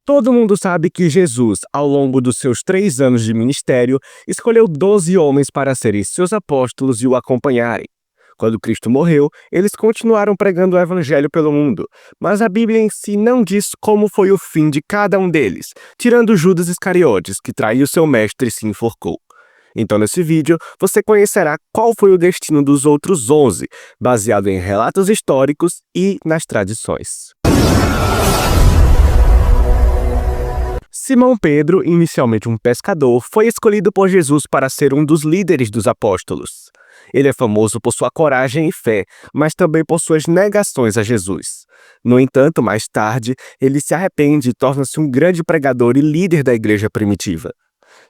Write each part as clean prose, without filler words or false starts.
Todo mundo sabe que Jesus, ao longo dos seus 3 anos de ministério, escolheu 12 homens para serem seus apóstolos e o acompanharem. Quando Cristo morreu, eles continuaram pregando o evangelho pelo mundo, mas a Bíblia em si não diz como foi o fim de cada um deles, tirando Judas Iscariotes, que traiu seu mestre e se enforcou. Então, nesse vídeo, você conhecerá qual foi o destino dos outros 11, baseado em relatos históricos e nas tradições. Simão Pedro, inicialmente um pescador, foi escolhido por Jesus para ser um dos líderes dos apóstolos. Ele é famoso por sua coragem e fé, mas também por suas negações a Jesus. No entanto, mais tarde, ele se arrepende e torna-se um grande pregador e líder da igreja primitiva.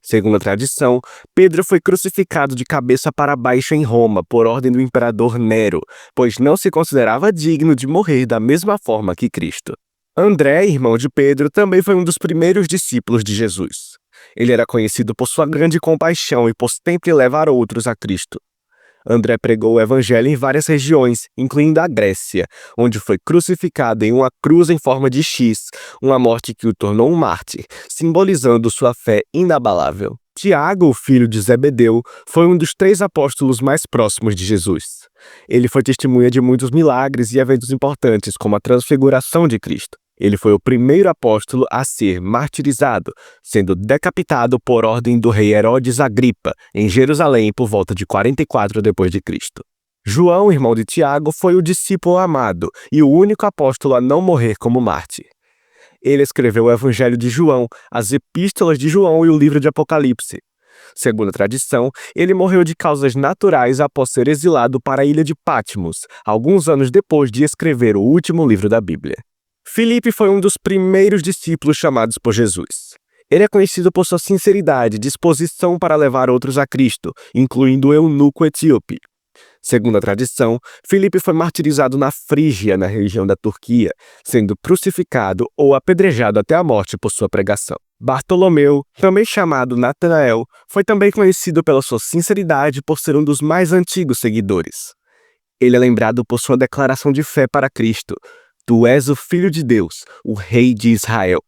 Segundo a tradição, Pedro foi crucificado de cabeça para baixo em Roma por ordem do imperador Nero, pois não se considerava digno de morrer da mesma forma que Cristo. André, irmão de Pedro, também foi um dos primeiros discípulos de Jesus. Ele era conhecido por sua grande compaixão e por sempre levar outros a Cristo. André pregou o evangelho em várias regiões, incluindo a Grécia, onde foi crucificado em uma cruz em forma de X, uma morte que o tornou um mártir, simbolizando sua fé inabalável. Tiago, o filho de Zebedeu, foi um dos 3 apóstolos mais próximos de Jesus. Ele foi testemunha de muitos milagres e eventos importantes, como a transfiguração de Cristo. Ele foi o primeiro apóstolo a ser martirizado, sendo decapitado por ordem do rei Herodes Agripa, em Jerusalém por volta de 44 d.C. João, irmão de Tiago, foi o discípulo amado e o único apóstolo a não morrer como mártir. Ele escreveu o Evangelho de João, as Epístolas de João e o livro de Apocalipse. Segundo a tradição, ele morreu de causas naturais após ser exilado para a ilha de Patmos, alguns anos depois de escrever o último livro da Bíblia. Filipe foi um dos primeiros discípulos chamados por Jesus. Ele é conhecido por sua sinceridade e disposição para levar outros a Cristo, incluindo o eunuco etíope. Segundo a tradição, Filipe foi martirizado na Frígia, na região da Turquia, sendo crucificado ou apedrejado até a morte por sua pregação. Bartolomeu, também chamado Natanael, foi também conhecido pela sua sinceridade por ser um dos mais antigos seguidores. Ele é lembrado por sua declaração de fé para Cristo: "Tu és o Filho de Deus, o Rei de Israel."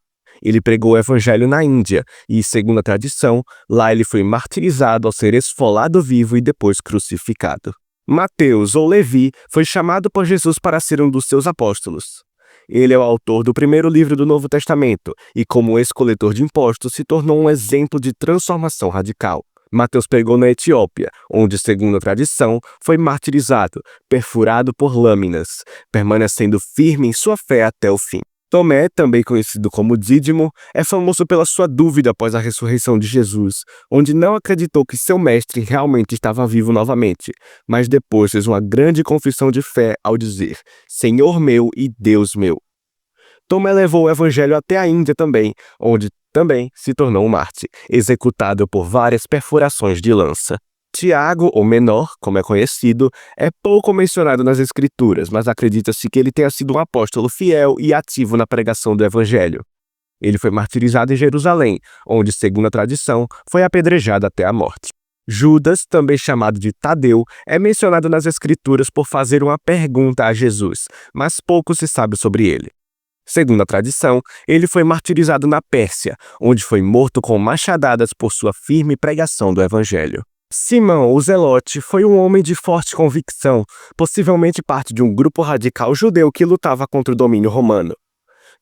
Ele pregou o evangelho na Índia e, segundo a tradição, lá ele foi martirizado ao ser esfolado vivo e depois crucificado. Mateus, ou Levi, foi chamado por Jesus para ser um dos seus apóstolos. Ele é o autor do primeiro livro do Novo Testamento e, como ex-coletor de impostos, se tornou um exemplo de transformação radical. Mateus pregou na Etiópia, onde, segundo a tradição, foi martirizado, perfurado por lâminas, permanecendo firme em sua fé até o fim. Tomé, também conhecido como Dídimo, é famoso pela sua dúvida após a ressurreição de Jesus, onde não acreditou que seu mestre realmente estava vivo novamente, mas depois fez uma grande confissão de fé ao dizer: "Senhor meu e Deus meu." Tomé levou o evangelho até a Índia também, onde também se tornou um mártir, executado por várias perfurações de lança. Tiago, ou Menor, como é conhecido, é pouco mencionado nas Escrituras, mas acredita-se que ele tenha sido um apóstolo fiel e ativo na pregação do evangelho. Ele foi martirizado em Jerusalém, onde, segundo a tradição, foi apedrejado até a morte. Judas, também chamado de Tadeu, é mencionado nas Escrituras por fazer uma pergunta a Jesus, mas pouco se sabe sobre ele. Segundo a tradição, ele foi martirizado na Pérsia, onde foi morto com machadadas por sua firme pregação do evangelho. Simão, o Zelote, foi um homem de forte convicção, possivelmente parte de um grupo radical judeu que lutava contra o domínio romano.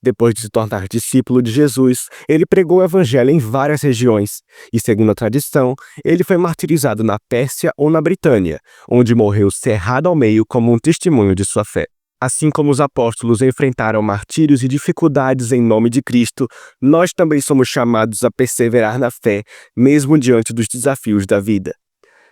Depois de se tornar discípulo de Jesus, ele pregou o evangelho em várias regiões, e, segundo a tradição, ele foi martirizado na Pérsia ou na Britânia, onde morreu cerrado ao meio como um testemunho de sua fé. Assim como os apóstolos enfrentaram martírios e dificuldades em nome de Cristo, nós também somos chamados a perseverar na fé, mesmo diante dos desafios da vida.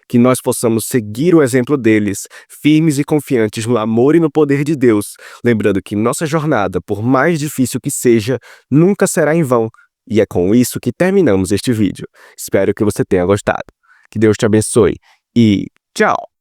Que nós possamos seguir o exemplo deles, firmes e confiantes no amor e no poder de Deus, lembrando que nossa jornada, por mais difícil que seja, nunca será em vão. E é com isso que terminamos este vídeo. Espero que você tenha gostado. Que Deus te abençoe e tchau!